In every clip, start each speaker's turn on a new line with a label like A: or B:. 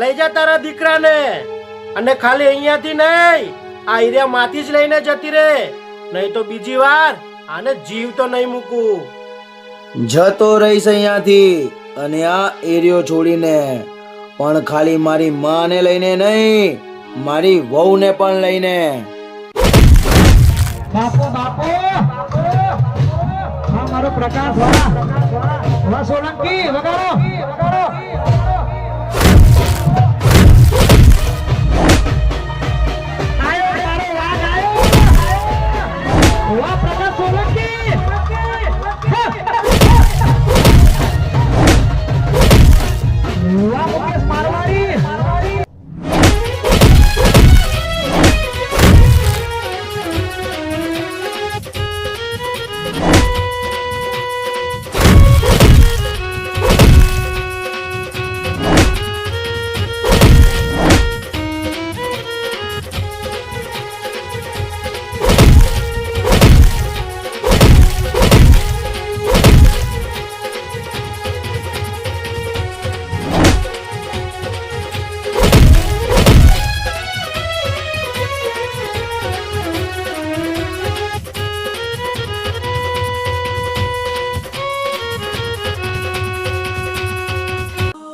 A: લઈ જા તારા દીકરાને, અને ખાલી અહીંયાથી નહીં, આ એરિયા માંથી જ લઈને જતી રે, નહીં તો બીજી વાર આને જીવ તો નહીં મૂકું.
B: જતો રહીશ અહીંયાથી અને આ એરિયો છોડીને, પણ ખાલી મારી માને લઈને નહીં, મારી વહુને પણ લઈને.
C: બાપો બાપો હા મારો પ્રકાશ વાહ સોલંકી વગાડો વાહ પ્રકાશ સોલંકી વાહ મુકેશ મારવાડી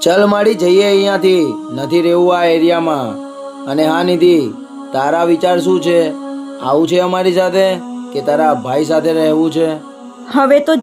B: ચલ માડી જઈએ અહીંયાથી, નથી રહેવું આ એરિયામાં. અને હા નિધિ, તારા વિચાર શું છે? આવું છે અમારી સાથે કે તારા ભાઈ સાથે રહેવું છે?
D: હવે તો